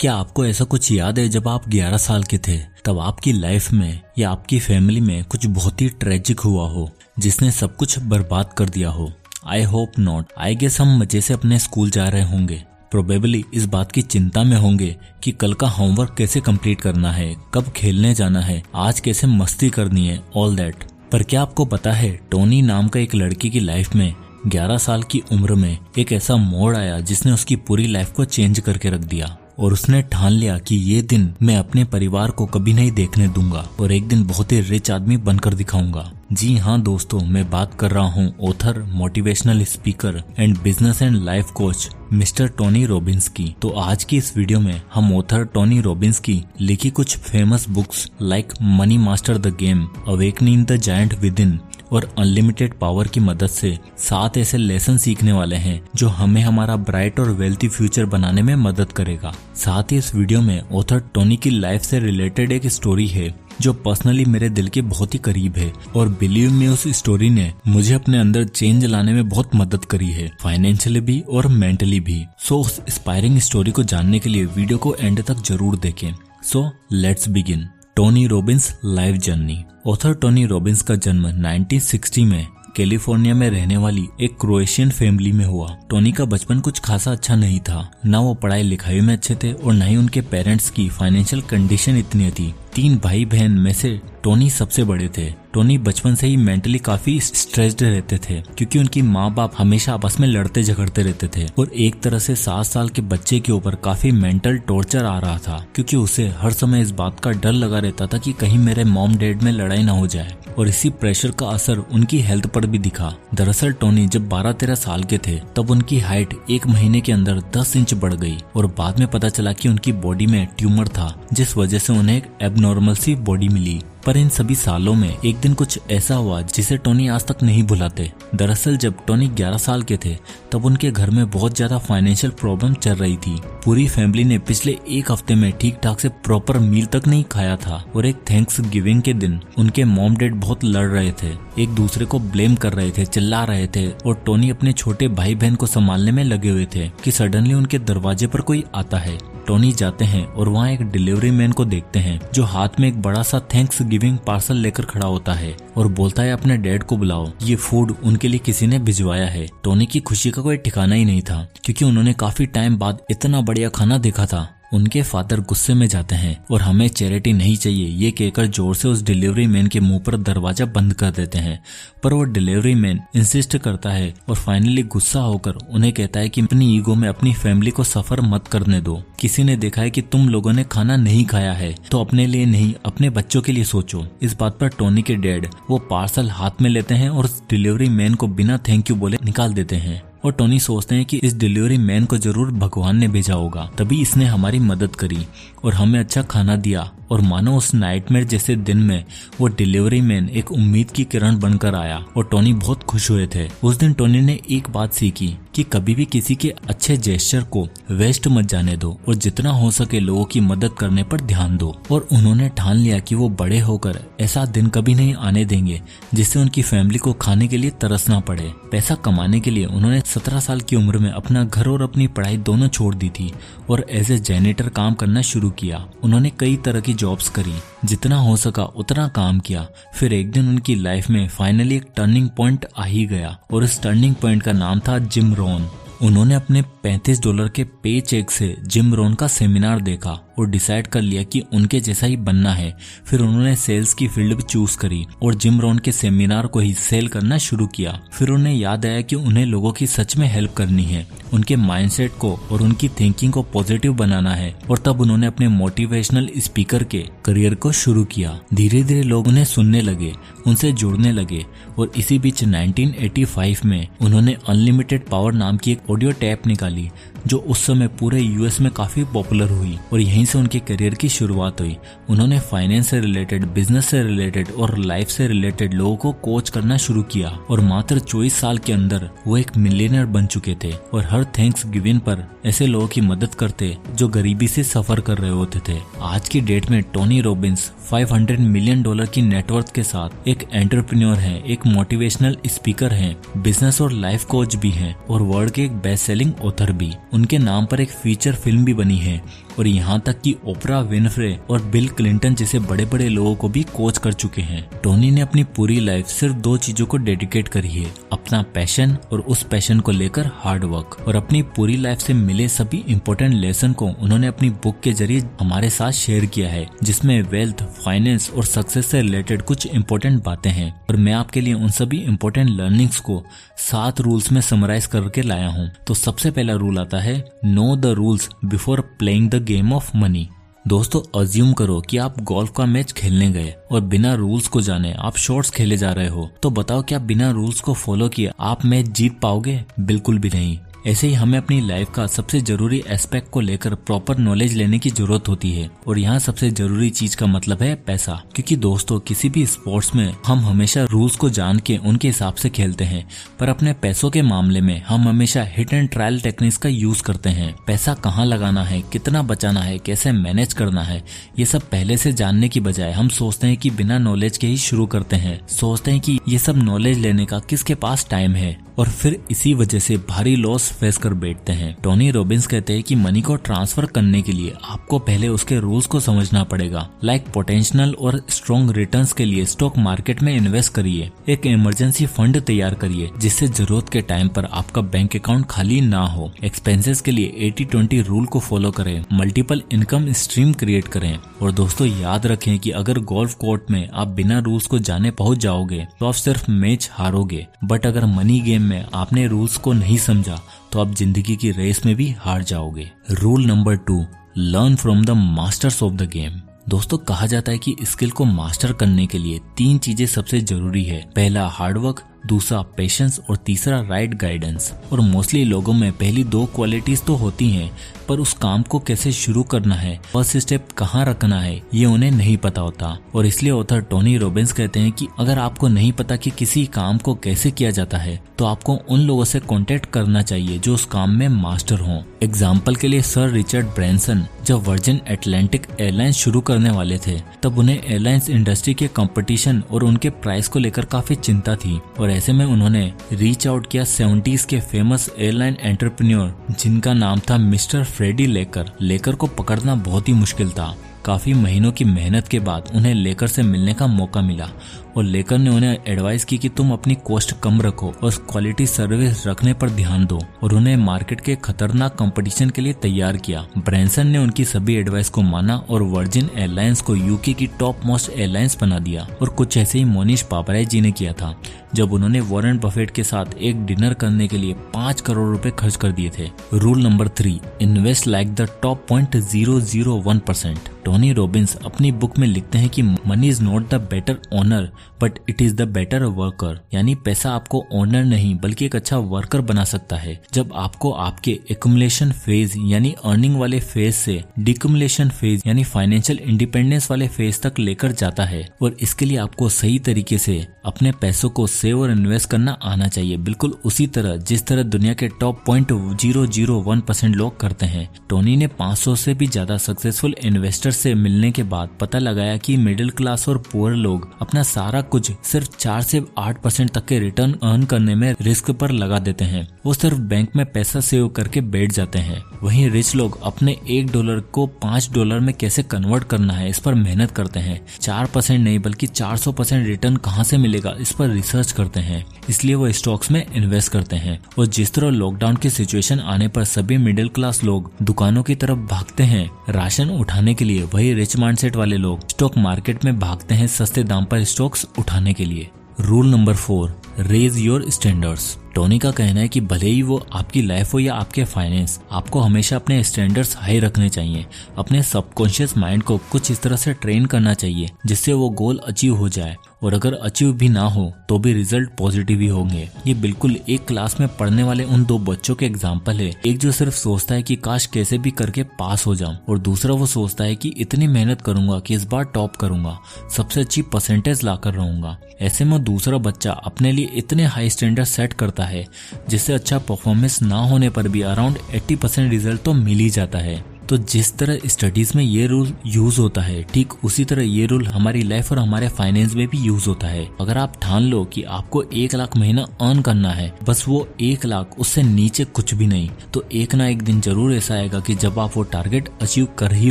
क्या आपको ऐसा कुछ याद है जब आप 11 साल के थे, तब आपकी लाइफ में या आपकी फैमिली में कुछ बहुत ही ट्रेजिक हुआ हो जिसने सब कुछ बर्बाद कर दिया हो? I hope not. I guess हम मजे से अपने स्कूल जा रहे होंगे, प्रोबेबली इस बात की चिंता में होंगे कि कल का होमवर्क कैसे कंप्लीट करना है, कब खेलने जाना है, आज कैसे मस्ती करनी है, ऑल दैट। पर क्या आपको पता है, टोनी नाम का एक लड़के की लाइफ में 11 साल की उम्र में एक ऐसा मोड़ आया जिसने उसकी पूरी लाइफ को चेंज करके रख दिया और उसने ठान लिया कि ये दिन मैं अपने परिवार को कभी नहीं देखने दूंगा और एक दिन बहुत ही रिच आदमी बनकर दिखाऊंगा। जी हाँ दोस्तों, मैं बात कर रहा हूँ author, motivational speaker and business and life coach mister Tony Robbins की। तो आज की इस वीडियो में हम ऑथर टोनी रॉबिन्स की लिखी कुछ famous books like money master the game, awakening the giant with in और अनलिमिटेड पावर की मदद से 7 ऐसे लेसन सीखने वाले हैं जो हमें हमारा ब्राइट और वेल्थी फ्यूचर बनाने में मदद करेगा। साथ ही इस वीडियो में ऑथर टोनी की लाइफ से रिलेटेड एक स्टोरी है जो पर्सनली मेरे दिल के बहुत ही करीब है और बिलीव मी, उस स्टोरी ने मुझे अपने अंदर चेंज लाने में बहुत मदद करी है, फाइनेंशियली भी और मेंटली भी। सो उस इंस्पायरिंग स्टोरी को जानने के लिए वीडियो को एंड तक जरूर देखें। So let's begin. Tony Robbins life journey. Author Tony Robbins का जन्म 1960 में कैलिफोर्निया में रहने वाली एक क्रोएशियन फैमिली में हुआ। टोनी का बचपन कुछ खासा अच्छा नहीं था, ना वो पढ़ाई लिखाई में अच्छे थे और न ही उनके पेरेंट्स की फाइनेंशियल कंडीशन इतनी थी। 3 भाई बहन में से टोनी सबसे बड़े थे। टोनी बचपन से ही मेंटली काफी स्ट्रेस्ड रहते थे क्योंकि उनकी माँ बाप हमेशा आपस में लड़ते झगड़ते रहते थे और एक तरह से 7 साल के बच्चे के ऊपर काफी मेंटल टॉर्चर आ रहा था क्योंकि उसे हर समय इस बात का डर लगा रहता था कि कहीं मेरे मॉम डैड में लड़ाई ना हो जाए और इसी प्रेशर का असर उनकी हेल्थ पर भी दिखा। दरअसल टोनी जब 12-13 साल के थे तब उनकी हाइट 1 महीने के अंदर 10 इंच बढ़ गई और बाद में पता चला कि उनकी बॉडी में ट्यूमर था जिस वजह से उन्हें एक एबनॉर्मल सी बॉडी मिली। पर इन सभी सालों में एक दिन कुछ ऐसा हुआ जिसे टोनी आज तक नहीं भुलाते। दरअसल जब टोनी 11 साल के थे तब उनके घर में बहुत ज्यादा फाइनेंशियल प्रॉब्लम चल रही थी। पूरी फैमिली ने पिछले 1 हफ्ते में ठीक ठाक से प्रॉपर मील तक नहीं खाया था और एक थैंक्स गिविंग के दिन उनके मॉम डैड बहुत लड़ रहे थे, एक दूसरे को ब्लेम कर रहे थे, चिल्ला रहे थे और टोनी अपने छोटे भाई बहन को संभालने में लगे हुए थे कि सडनली उनके दरवाजे पर कोई आता है। टोनी जाते हैं और वहाँ एक डिलीवरी मैन को देखते हैं जो हाथ में एक बड़ा सा थैंक्स गिविंग पार्सल लेकर खड़ा होता है और बोलता है अपने डैड को बुलाओ, ये फूड उनके लिए किसी ने भिजवाया है। टोनी की खुशी का कोई ठिकाना ही नहीं था क्योंकि उन्होंने काफी टाइम बाद इतना बढ़िया खाना देखा था। उनके फादर गुस्से में जाते हैं और हमें चैरिटी नहीं चाहिए ये कहकर जोर से उस डिलीवरी मैन के मुंह पर दरवाजा बंद कर देते हैं। पर वो डिलीवरी मैन इंसिस्ट करता है और फाइनली गुस्सा होकर उन्हें कहता है कि अपनी ईगो में अपनी फैमिली को सफर मत करने दो। किसी ने देखा है कि तुम लोगों ने खाना नहीं खाया है तो अपने लिए नहीं अपने बच्चों के लिए सोचो। इस बात पर टोनी के डैड वो पार्सल हाथ में लेते हैं और डिलीवरी मैन को बिना थैंक यू बोले निकाल देते हैं और टोनी सोचते हैं कि इस डिलीवरी मैन को जरूर भगवान ने भेजा होगा, तभी इसने हमारी मदद करी और हमें अच्छा खाना दिया। और मानो उस नाइटमेयर जैसे दिन में वो डिलीवरी मैन एक उम्मीद की किरण बनकर आया और टोनी बहुत खुश हुए थे। उस दिन टोनी ने एक बात सीखी कि कभी भी किसी के अच्छे जेस्चर को वेस्ट मत जाने दो और जितना हो सके लोगों की मदद करने पर ध्यान दो। और उन्होंने ठान लिया कि वो बड़े होकर ऐसा दिन कभी नहीं आने देंगे जिससे उनकी फैमिली को खाने के लिए तरसना पड़े। पैसा कमाने के लिए उन्होंने 17 साल की उम्र में अपना घर और अपनी पढ़ाई दोनों छोड़ दी थी और एज ए जैनिटर काम करना शुरू किया। उन्होंने कई तरह की जॉब्स करी, जितना हो सका उतना काम किया। फिर एक दिन उनकी लाइफ में फाइनली एक टर्निंग पॉइंट आ ही गया और इस टर्निंग पॉइंट का नाम था जिम रोहन। उन्होंने अपने $35 के पे चेक से जिम रोहन का सेमिनार देखा और डिसाइड कर लिया कि उनके जैसा ही बनना है। फिर उन्होंने सेल्स की फील्ड भी चूज करी और जिम रोहन के सेमिनार को ही सेल करना शुरू किया। फिर उन्हें याद आया कि उन्हें लोगों की सच में हेल्प करनी है, उनके माइंडसेट को और उनकी थिंकिंग को पॉजिटिव बनाना है और तब उन्होंने अपने मोटिवेशनल स्पीकर के करियर को शुरू किया। धीरे धीरे लोग उन्हें सुनने लगे, उनसे जुड़ने लगे और इसी बीच 1985 में उन्होंने अनलिमिटेड पावर नाम की एक ऑडियो टैप निकाली जो उस समय पूरे यूएस में काफी पॉपुलर हुई और यहीं से उनके करियर की शुरुआत हुई। उन्होंने फाइनेंस से रिलेटेड, बिजनेस से रिलेटेड और लाइफ से रिलेटेड लोगों को कोच करना शुरू किया और मात्र 24 साल के अंदर वो एक मिलियनर बन चुके थे और हर थैंक्स गिविंग पर ऐसे लोगों की मदद करते जो गरीबी से सफर कर रहे होते थे। आज की डेट में टोनी रॉबिन्स $500 मिलियन की नेटवर्थ के साथ एक एंटरप्रेन्योर हैं, एक मोटिवेशनल स्पीकर हैं, बिजनेस और लाइफ कोच भी हैं और वर्ल्ड के एक बेस्ट सेलिंग ऑथर भी। उनके नाम पर एक फीचर फिल्म भी बनी है और यहाँ तक कि ओपरा विनफ्रे और बिल क्लिंटन जैसे बड़े बड़े लोगों को भी कोच कर चुके हैं। टोनी ने अपनी पूरी लाइफ सिर्फ 2 चीजों को डेडिकेट करी है, अपना पैशन और उस पैशन को लेकर हार्ड वर्क। और अपनी पूरी लाइफ से मिले सभी इम्पोर्टेंट लेसन को उन्होंने अपनी बुक के जरिए हमारे साथ शेयर किया है, जिसमें वेल्थ, फाइनेंस और सक्सेस से रिलेटेड कुछ इम्पोर्टेंट बातें हैं। और मैं आपके लिए उन सभी इम्पोर्टेंट लर्निंग्स को 7 रूल्स में समराइज करके लाया हूँ। तो सबसे पहला रूल आता है, know the rules before playing the game of money. दोस्तों, अज्यूम करो कि आप गोल्फ का मैच खेलने गए और बिना रूल्स को जाने आप शॉट्स खेले जा रहे हो। तो बताओ, क्या बिना रूल्स को फॉलो किए आप मैच जीत पाओगे? बिल्कुल भी नहीं। ऐसे ही हमें अपनी लाइफ का सबसे जरूरी एस्पेक्ट को लेकर प्रॉपर नॉलेज लेने की जरूरत होती है। और यहाँ सबसे जरूरी चीज का मतलब है पैसा। क्योंकि दोस्तों, किसी भी स्पोर्ट्स में हम हमेशा रूल्स को जान के उनके हिसाब से खेलते हैं, पर अपने पैसों के मामले में हम हमेशा हिट एंड ट्रायल टेक्निक्स का यूज करते हैं। पैसा कहाँ लगाना है, कितना बचाना है, कैसे मैनेज करना है, ये सब पहले से जानने की बजाय हम सोचते हैं कि बिना नॉलेज के ही शुरू करते हैं। सोचते हैं कि ये सब नॉलेज लेने का किसके पास टाइम है, और फिर इसी वजह से भारी लॉस फेस कर बैठते हैं। टोनी रॉबिन्स कहते हैं कि मनी को ट्रांसफर करने के लिए आपको पहले उसके रूल्स को समझना पड़ेगा। लाइक पोटेंशियल और स्ट्रॉन्ग रिटर्न्स के लिए स्टॉक मार्केट में इन्वेस्ट करिए, एक इमरजेंसी फंड तैयार करिए जिससे जरूरत के टाइम पर आपका बैंक अकाउंट खाली ना हो। एक्सपेंसेस के लिए 80-20 रूल को फॉलो करें, मल्टीपल इनकम स्ट्रीम क्रिएट करें। और दोस्तों, याद रखें कि अगर गोल्फ कोर्ट में आप बिना रूल्स को जाने पहुंच जाओगे तो आप सिर्फ मैच हारोगे, बट अगर मनी गेम में आपने रूल्स को नहीं समझा तो आप जिंदगी की रेस में भी हार जाओगे। Rule number 2, learn from the masters of the game. दोस्तों, कहा जाता है कि स्किल को मास्टर करने के लिए 3 चीजें सबसे जरूरी है। पहला हार्डवर्क, दूसरा पेशेंस और तीसरा राइट गाइडेंस। और मोस्टली लोगों में पहली 2 क्वालिटीज तो होती हैं, पर उस काम को कैसे शुरू करना है, फर्स्ट स्टेप कहाँ रखना है, ये उन्हें नहीं पता होता। और इसलिए ऑथर टोनी रॉबिन्स कहते हैं कि अगर आपको नहीं पता कि किसी काम को कैसे किया जाता है तो आपको उन लोगों से कांटेक्ट करना चाहिए जो उस काम में मास्टर हों। एग्जाम्पल के लिए सर रिचर्ड ब्रैंसन जब वर्जिन एटलांटिक एयरलाइंस शुरू करने वाले थे तब उन्हें एयरलाइंस इंडस्ट्री के कंपटीशन और उनके प्राइस को लेकर काफी चिंता थी। और ऐसे में उन्होंने रीच आउट किया 70s के फेमस एयरलाइन एंटरप्रेन्योर जिनका नाम था मिस्टर फ्रेडी लेकर। लेकर को पकड़ना बहुत ही मुश्किल था। काफी महीनों की मेहनत के बाद उन्हें लेकर से मिलने का मौका मिला और लेकर ने उन्हें एडवाइस की कि तुम अपनी कॉस्ट कम रखो और क्वालिटी सर्विस रखने पर ध्यान दो, और उन्हें मार्केट के खतरनाक कंपटीशन के लिए तैयार किया। ब्रैंसन ने उनकी सभी एडवाइस को माना और वर्जिन एयरलाइंस को यूके की टॉप मोस्ट एयरलाइंस बना दिया। और कुछ ऐसे ही मोनीश पापराय जी ने किया था जब उन्होंने वॉरेन बफेट के साथ एक डिनर करने के लिए 5 करोड़ रुपए खर्च कर दिए थे। Rule number 3, invest like the top 0.001%। Tony Robbins अपनी बुक में लिखते हैं कि money is not the better owner but it is the better worker. यानी पैसा आपको ओनर नहीं बल्कि एक अच्छा वर्कर बना सकता है। जब आपको आपके एक्युमुलेशन फेज यानी अर्निंग वाले फेज से डिक्युमुलेशन फेज यानी फाइनेंशियल इंडिपेंडेंस वाले फेज तक लेकर जाता है। और इसके लिए आपको सही तरीके से अपने पैसों को सेव और इन्वेस्ट करना आना चाहिए, बिल्कुल उसी तरह जिस तरह दुनिया के टॉप 0.001% लोग करते हैं। टोनी ने 500 से भी ज्यादा सक्सेसफुल इन्वेस्टर से मिलने के बाद पता लगाया कि मिडिल क्लास और पुअर लोग अपना सारा कुछ सिर्फ 4 से 8% तक के रिटर्न अर्न करने में रिस्क पर लगा देते हैं। वो सिर्फ बैंक में पैसा सेव करके बैठ जाते हैं। वहीं रिच लोग अपने $1 को $5 में कैसे कन्वर्ट करना है इस पर मेहनत करते हैं। 4% नहीं बल्कि 400% रिटर्न कहाँ से मिलेगा इस पर रिसर्च करते हैं। इसलिए वो स्टॉक्स में इन्वेस्ट करते हैं। और जिस तरह लॉकडाउन की सिचुएशन आने पर सभी मिडिल क्लास लोग दुकानों की तरफ भागते हैं राशन उठाने के लिए, वही रिच माइंडसेट वाले लोग स्टॉक मार्केट में भागते हैं सस्ते दाम पर स्टॉक्स उठाने के लिए। Rule number 4, raise your standards. Tony का कहना है कि भले ही वो आपकी लाइफ हो या आपके फाइनेंस, आपको हमेशा अपने स्टैंडर्ड्स हाई रखने चाहिए। अपने सबकॉन्शियस माइंड को कुछ इस तरह से ट्रेन करना चाहिए जिससे वो गोल अचीव हो जाए, और अगर अचीव भी ना हो तो भी रिजल्ट पॉजिटिव ही होंगे। ये बिल्कुल एक क्लास में पढ़ने वाले उन 2 बच्चों के एग्जाम्पल है। एक जो सिर्फ सोचता है कि काश कैसे भी करके पास हो जाऊं, और दूसरा वो सोचता है कि इतनी मेहनत करूंगा कि इस बार टॉप करूंगा, सबसे अच्छी परसेंटेज लाकर रहूंगा। ऐसे में दूसरा बच्चा अपने लिए इतने हाई स्टैंडर्ड सेट करता है जिससे अच्छा परफॉर्मेंस ना होने पर भी अराउंड 80% रिजल्ट तो मिल ही जाता है। तो जिस तरह स्टडीज में ये रूल यूज होता है, ठीक उसी तरह ये रूल हमारी लाइफ और हमारे फाइनेंस में भी यूज होता है। अगर आप ठान लो कि आपको 1 लाख महीना अर्न करना है, बस वो 1 लाख, उससे नीचे कुछ भी नहीं, तो एक ना एक दिन जरूर ऐसा आएगा कि जब आप वो टारगेट अचीव कर ही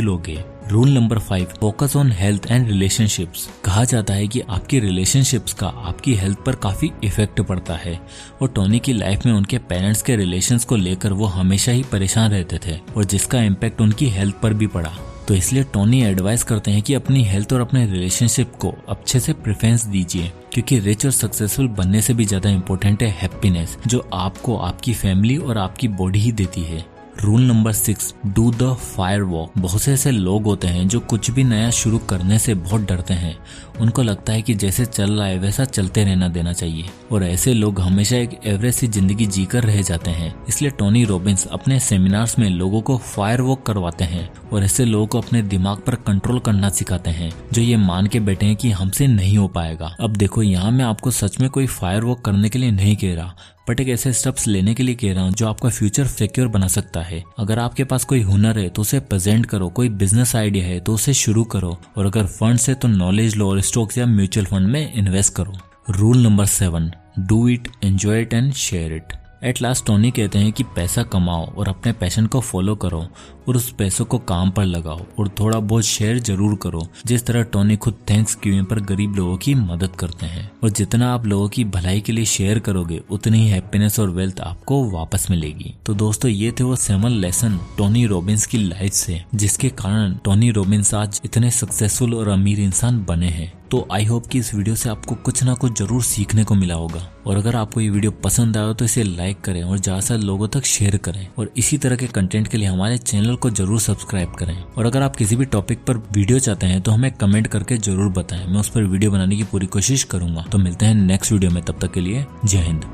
लोगे। Rule number 5, focus on health and relationships. कहा जाता है कि आपकी रिलेशनशिप्स का आपकी हेल्थ पर काफी इफेक्ट पड़ता है और टोनी की लाइफ में उनके पेरेंट्स के रिलेशंस को लेकर वो हमेशा ही परेशान रहते थे और जिसका इम्पैक्ट उनकी हेल्थ पर भी पड़ा। तो इसलिए टोनी एडवाइस करते हैं कि अपनी हेल्थ और अपने रिलेशनशिप को अच्छे से प्रेफरेंस दीजिए, क्योंकि रिच और सक्सेसफुल बनने से भी ज्यादा इम्पोर्टेंट है हैप्पीनेस, जो आपको आपकी फैमिली और आपकी बॉडी ही देती है। Rule number 6, do the fire walk. बहुत से ऐसे लोग होते हैं जो कुछ भी नया शुरू करने से बहुत डरते हैं। उनको लगता है कि जैसे चल रहा है वैसा चलते रहना देना चाहिए और ऐसे लोग हमेशा एक एवरेज सी जिंदगी जीकर रह जाते हैं। इसलिए टोनी रॉबिन्स अपने सेमिनार्स में लोगों को फायर वॉक करवाते हैं और ऐसे लोगों को अपने दिमाग पर कंट्रोल करना सिखाते हैं जो ये मान के बैठे हैं कि हमसे नहीं हो पाएगा। अब देखो, यहाँ मैं आपको सच में कोई फायर वॉक करने के लिए नहीं कह रहा, बट एक ऐसे स्टेप्स लेने के लिए कह रहा हूँ जो आपका फ्यूचर सिक्योर बना सकता है। अगर आपके पास कोई हुनर है तो उसे प्रेजेंट करो, कोई बिजनेस आइडिया है तो उसे शुरू करो और अगर फंड्स है तो नॉलेज लो और स्टॉक्स या म्यूचुअल फंड में इन्वेस्ट करो। Rule number 7, do it, enjoy it and share it. At last Tony कहते हैं कि पैसा कमाओ और अपने पैशन को फॉलो करो और उस पैसों को काम पर लगाओ और थोड़ा बहुत शेयर जरूर करो, जिस तरह टोनी खुद थैंक्स गिविंग पर गरीब लोगों की मदद करते हैं। और जितना आप लोगों की भलाई के लिए शेयर करोगे उतनी ही हैप्पीनेस और वेल्थ आपको वापस मिलेगी। तो दोस्तों, ये थे वो 7 लेसन टोनी रॉबिन्स की लाइफ से, जिसके कारण टोनी रॉबिन्स आज इतने सक्सेसफुल और अमीर इंसान बने हैं। तो आई होप कि इस वीडियो से आपको कुछ ना कुछ जरूर सीखने को मिला होगा और अगर आपको ये वीडियो पसंद आया तो इसे लाइक करें और ज्यादा से लोगों तक शेयर करें और इसी तरह के कंटेंट के लिए हमारे चैनल को जरूर सब्सक्राइब करें। और अगर आप किसी भी टॉपिक पर वीडियो चाहते हैं तो हमें कमेंट करके जरूर बताएं, मैं उस पर वीडियो बनाने की पूरी कोशिश करूंगा। तो मिलते हैं नेक्स्ट वीडियो में, तब तक के लिए जय हिंद।